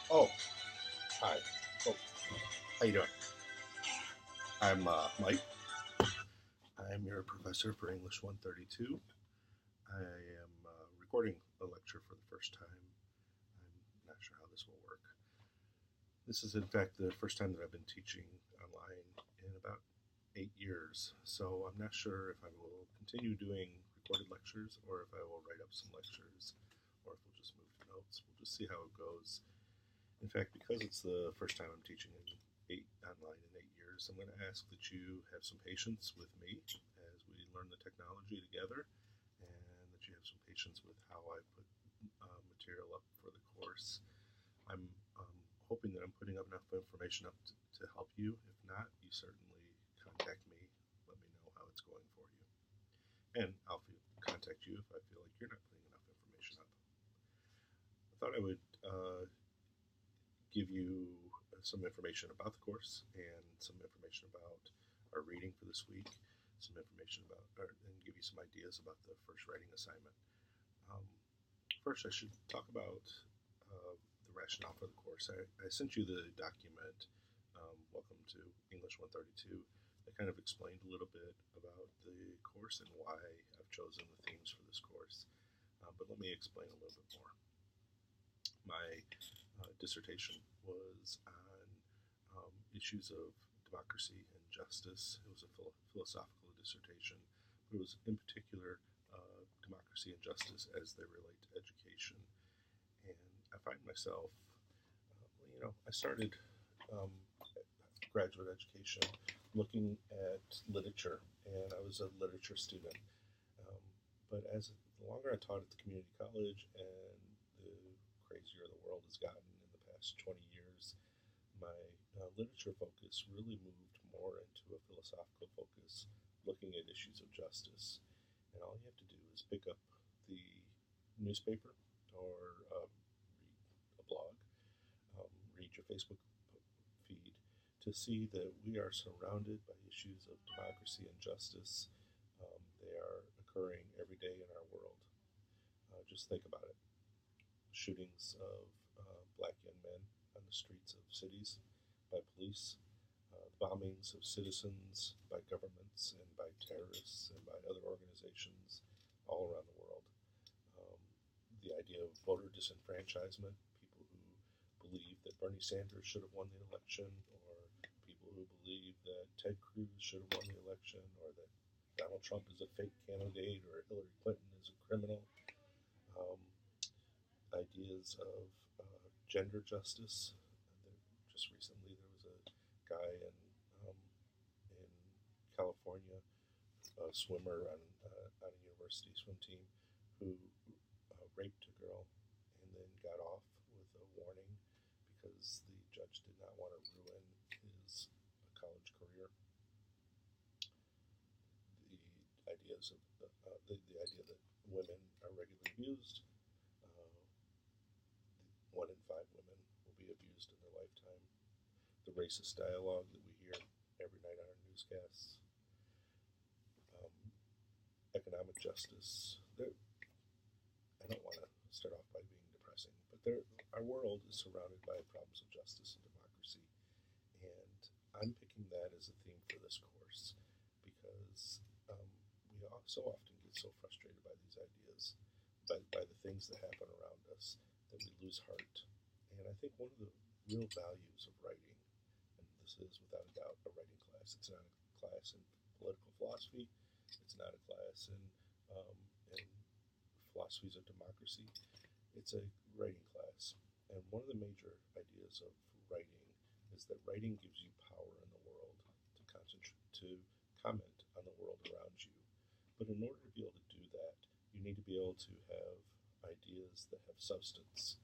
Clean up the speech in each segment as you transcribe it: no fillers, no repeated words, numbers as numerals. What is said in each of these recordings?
Oh, hi. Oh, how you doing? I'm Mike. I am your professor for English 132. I am recording a lecture for the first time. I'm not sure how this will work. This is, in fact, the first time that I've been teaching online in about 8 years. So I'm not sure if I will continue doing recorded lectures or if I will write up some lectures or if we'll just move to notes. We'll just see how it goes. In fact, because it's the first time I'm teaching online in 8 years, I'm going to ask that you have some patience with me as we learn the technology together, and that you have some patience with how I put material up for the course. I'm hoping that I'm putting up enough information up to help you. If not, you certainly contact me. Let me know how it's going for you, and I'll contact you if I feel like you're not putting enough information up. I thought I would give you some information about the course and some information about our reading for this week, some information about, and give you some ideas about the first writing assignment. Um, First, I should talk about the rationale for the course. I sent you the document, Welcome to English 132, that kind of explained a little bit about the course and why I've chosen the themes for this course. But let me explain a little bit more. My dissertation was on issues of democracy and justice. It was a philosophical dissertation, but it was in particular democracy and justice as they relate to education. And I find myself, I started um, graduate education looking at literature, and I was a literature student. Um, but as the longer I taught at the community college and the crazier the world has gotten in the past 20 years, my literature focus really moved more into a philosophical focus, looking at issues of justice. And all you have to do is pick up the newspaper or read a blog, read your Facebook feed to see that we are surrounded by issues of democracy and justice. They are occurring every day in our world. Just think about it. Shootings of black young men on the streets of cities by police, bombings of citizens by governments and by terrorists and by other organizations all around the world. Um, the idea of voter disenfranchisement, people who believe that Bernie Sanders should have won the election, or people who believe that Ted Cruz should have won the election, or that Donald Trump is a fake candidate, or Hillary Clinton is a criminal. Um, Ideas of gender justice. Just recently, there was a guy in California, a swimmer on a university swim team, who raped a girl and then got off with a warning because the judge did not want to ruin his college career. The ideas of the idea that women are regularly abused. Uh, 1 in 5 women will be abused in their lifetime. The racist dialogue that we hear every night on our newscasts. Um, Economic justice. I don't want to start off by being depressing, but our world is surrounded by problems of justice and democracy, and I'm picking that as a theme for this course because we so often get so frustrated by these ideas, by the things that happen around us, that we lose heart. And I think one of the real values of writing, and this is without a doubt a writing class, it's not a class in political philosophy, it's not a class in philosophies of democracy, it's a writing class. And one of the major ideas of writing is that writing gives you power in the world to concentrate, to comment on the world around you. But in order to be able to do that, you need to be able to have ideas that have substance.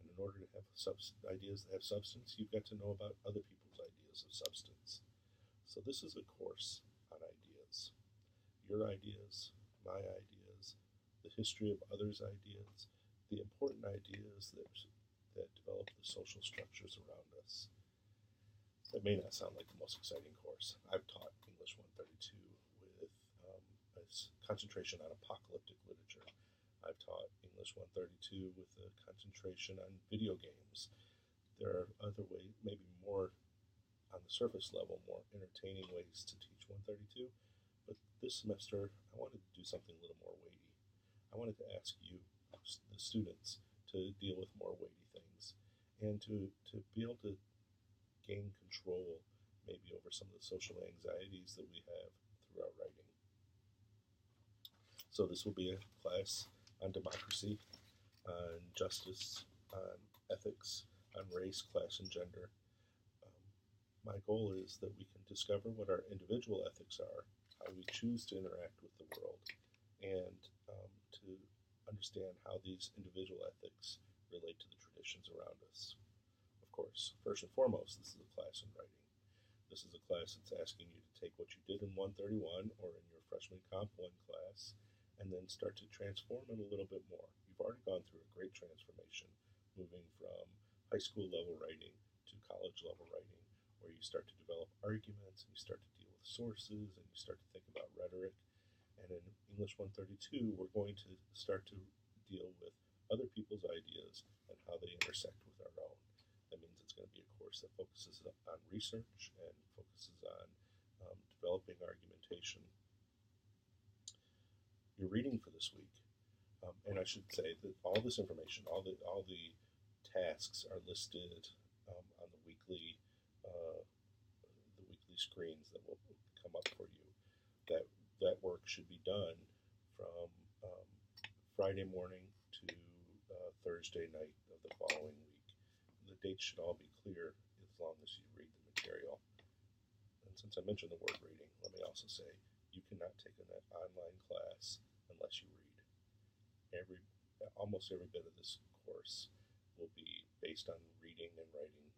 And in order to have ideas that have substance, you've got to know about other people's ideas of substance. So this is a course on ideas. Your ideas, my ideas, the history of others' ideas, the important ideas that develop the social structures around us. That may not sound like the most exciting course. I've taught English 132 with a concentration on apocalyptic literature. I've taught English 132 with a concentration on video games. there are other ways, maybe more on the surface level, more entertaining ways to teach 132. But this semester, I wanted to do something a little more weighty. I wanted to ask you, the students, to deal with more weighty things and to be able to gain control maybe over some of the social anxieties that we have through our writing. So this will be a class on democracy, on justice, on ethics, on race, class, and gender. My goal is that we can discover what our individual ethics are, how we choose to interact with the world, and to understand how these individual ethics relate to the traditions around us. Of course, first and foremost, this is a class in writing. This is a class that's asking you to take what you did in 131 or in your freshman Comp 1 class and then start to transform it a little bit more. You've already gone through a great transformation, moving from high school level writing to college level writing, where you start to develop arguments and you start to deal with sources and you start to think about rhetoric. And in English 132, we're going to start to deal with other people's ideas and how they intersect with our own. That means it's going to be a course that focuses on research and focuses on developing argumentation. Your reading for this week, and I should say that all this information, all the tasks are listed on the weekly screens that will come up for you. That work should be done from Friday morning to Thursday night of the following week. The dates should all be clear as long as you read the material. And since I mentioned the word reading, let me also say you cannot take an online class unless you read. Almost every bit of this course will be based on reading and writing.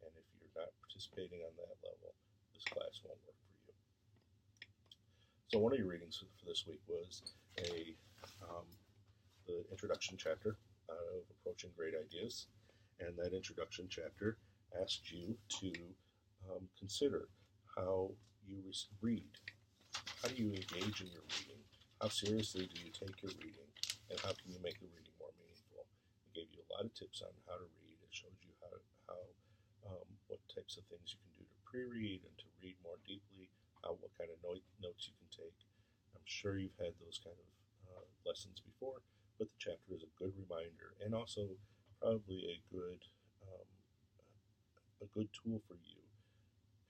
And if you're not participating on that level, this class won't work for you. So one of your readings for this week was the introduction chapter of Approaching Great Ideas. And that introduction chapter asked you to consider how you read. How do you engage in your reading? How seriously do you take your reading? And how can you make your reading more meaningful? It gave you a lot of tips on how to read. It showed you what types of things you can do to pre-read and to read more deeply, what kind of notes you can take. I'm sure you've had those kind of lessons before, but the chapter is a good reminder and also probably a good tool for you,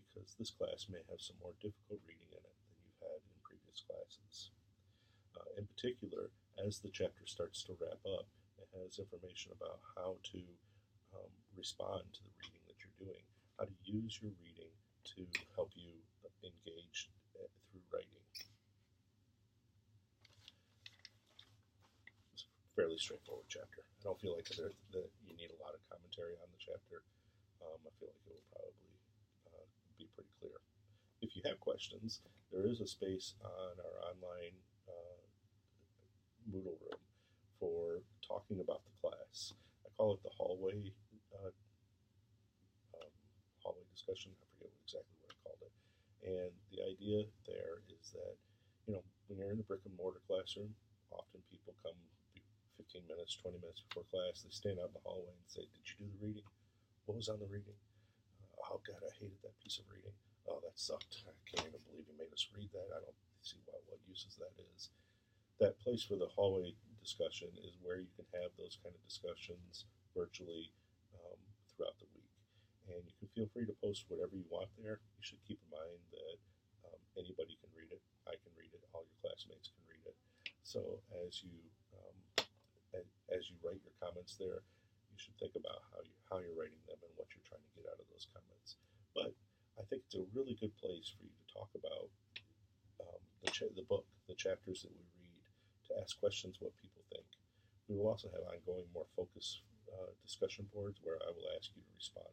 because this class may have some more difficult reading in it than you've had in previous classes. In particular, as the chapter starts to wrap up, it has information about how to respond to the reading that you're doing, how to use your reading to help you engage through writing. It's a fairly straightforward chapter. I don't feel like that you need a lot of commentary on the chapter. I feel like it will probably be pretty clear. If you have questions, there is a space on our online Moodle room for talking about the class. I call it the hallway discussion. I forget exactly what I called it. And the idea there is that, when you're in the brick and mortar classroom, often people come 15 minutes, 20 minutes before class. They stand out in the hallway and say, "Did you do the reading? What was on the reading? Oh God, I hated that piece of reading. Oh, that sucked. I can't even believe you made us read that. I don't see what uses that is." That place for the hallway discussion is where you can have those kind of discussions virtually throughout the week. And you can feel free to post whatever you want there. You should keep in mind that anybody can read it. I can read it. All your classmates can read it. So as you write your comments there, you should think about how you're writing them and what you're trying to get out of those comments. But I think it's a really good place for you to talk about the book, the chapters that we read, to ask questions what people think. We will also have ongoing, more focused discussion boards where I will ask you to respond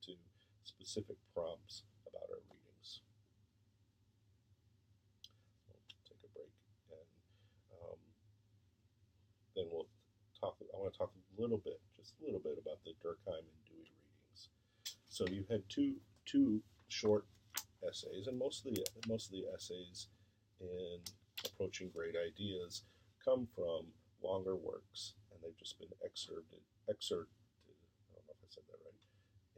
to specific prompts about our readings. We'll take a break, and then we'll talk. I want to talk just a little bit about the Durkheim and Dewey readings. So you had two short essays, and most of the essays in Approaching Great Ideas come from longer works, and they've just been excerpted. I don't know if I said that right,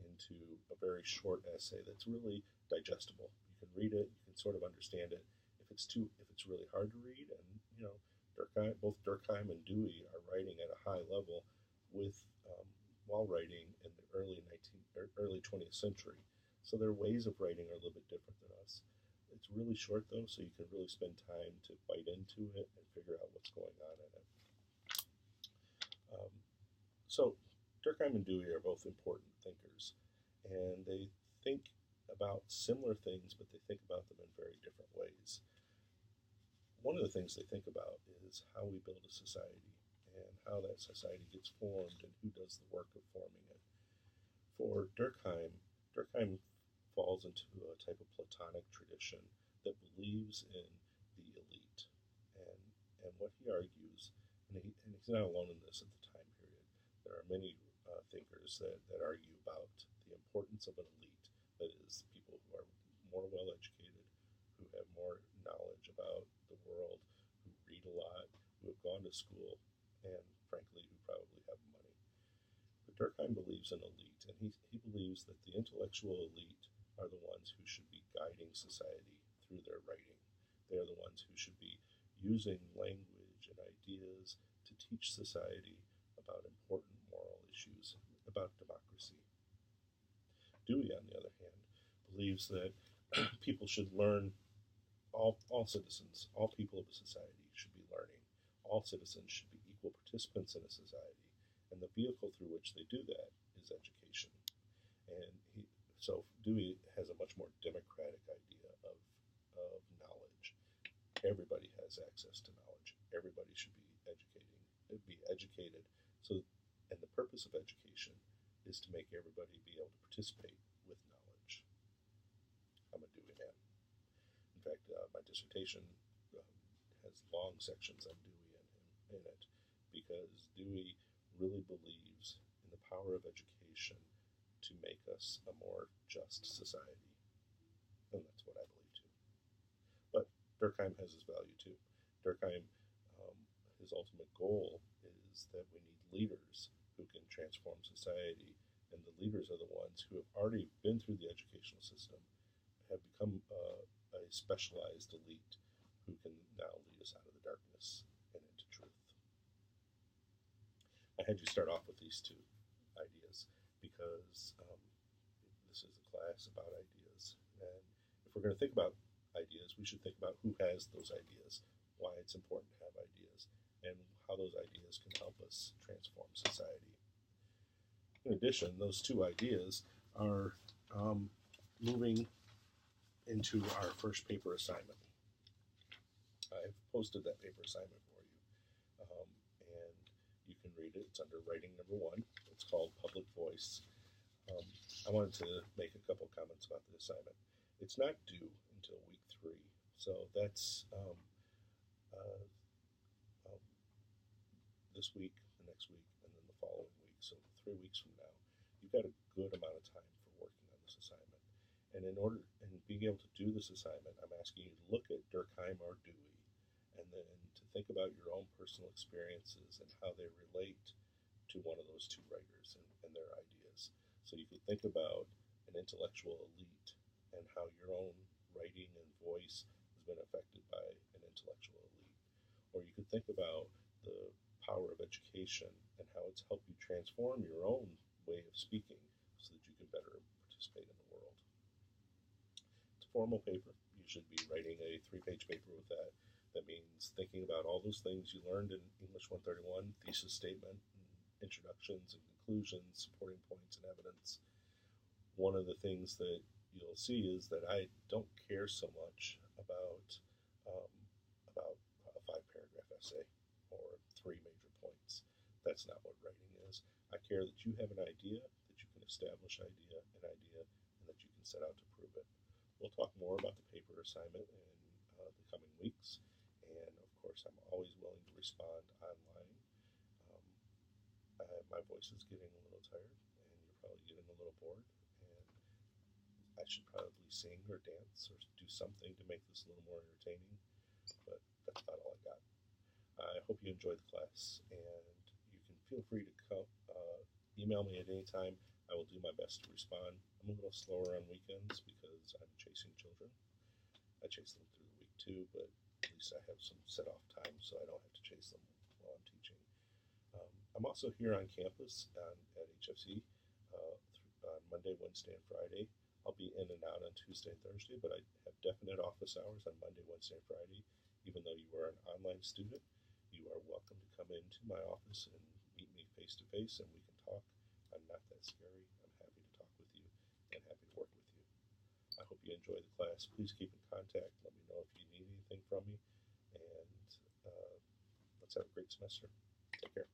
into a very short essay that's really digestible. You can read it, you can sort of understand it. If it's really hard to read, and both Durkheim and Dewey are writing at a high level with while writing in the early 20th century. So their ways of writing are a little bit different than us. It's really short though, so you can really spend time to bite into it and figure out what's going on in it. So Durkheim and Dewey are both important thinkers, and they think about similar things, but they think about them in very different ways. One of the things they think about is how we build a society and how that society gets formed and who does the work of forming it. For Durkheim falls into a type of Platonic tradition that believes in the elite. And what he argues, and he's not alone in this at the time period, there are many thinkers that argue about the importance of an elite, that is, people who are more well educated, who have more knowledge about the world, who read a lot, who have gone to school, and frankly, who probably have money. But Durkheim believes in elite, and he believes that the intellectual elite are the ones who should be guiding society through their writing. They are the ones who should be using language and ideas to teach society about important moral issues, about democracy. Dewey, on the other hand, believes that people should learn, all citizens, all people of a society should be learning. All citizens should be equal participants in a society, and the vehicle through which they do that is education. And so Dewey has a much more democratic idea of knowledge. Everybody has access to knowledge. Everybody should be educated. So, and the purpose of education is to make everybody be able to participate with knowledge. I'm a Dewey man. In fact, my dissertation has long sections on Dewey in it, because Dewey really believes in the power of education to make us a more just society. And that's what I believe too. But Durkheim has his value too. Durkheim, his ultimate goal is that we need leaders who can transform society, and the leaders are the ones who have already been through the educational system, have become a specialized elite who can now lead us out of the darkness and into truth. I had you start off with these two ideas because this is a class about ideas. And if we're going to think about ideas, we should think about who has those ideas, why it's important to have ideas, and how those ideas can help us transform society. In addition, those two ideas are moving into our first paper assignment. I've posted that paper assignment for you, and you can read it. It's under writing number 1. It's called Public Voice. I wanted to make a couple comments about the assignment. It's not due until week 3, so that's this week, the next week, and then the following week. So 3 weeks from now, you've got a good amount of time for working on this assignment. And being able to do this assignment, I'm asking you to look at Durkheim or Dewey, and then to think about your own personal experiences and how they relate to one of those two writers and their ideas. So you could think about an intellectual elite and how your own writing and voice has been affected by an intellectual elite. Or you could think about the power of education and how it's helped you transform your own way of speaking so that you can better participate in the world. It's a formal paper. You should be writing a 3-page paper with that. That means thinking about all those things you learned in English 131, thesis statement, introductions and conclusions, supporting points and evidence. One of the things that you'll see is that I don't care so much about a 5-paragraph essay or 3 major points. That's not what writing is. I care that you have an idea, that you can establish an idea, and that you can set out to prove it. We'll talk more about the paper assignment in the coming weeks, and of course I'm always willing to respond online. My voice is getting a little tired, and you're probably getting a little bored, and I should probably sing or dance or do something to make this a little more entertaining, but that's about all I got. I hope you enjoyed the class, and you can feel free to email me at any time. I will do my best to respond. I'm a little slower on weekends because I'm chasing children. I chase them through the week too, but at least I have some set off time so I don't have to chase them while I'm teaching. I'm also here on campus at HFC on Monday, Wednesday, and Friday. I'll be in and out on Tuesday and Thursday, but I have definite office hours on Monday, Wednesday, and Friday. Even though you are an online student, you are welcome to come into my office and meet me face to face, and we can talk. I'm not that scary. I'm happy to talk with you and happy to work with you. I hope you enjoy the class. Please keep in contact. Let me know if you need anything from me, and let's have a great semester. Take care.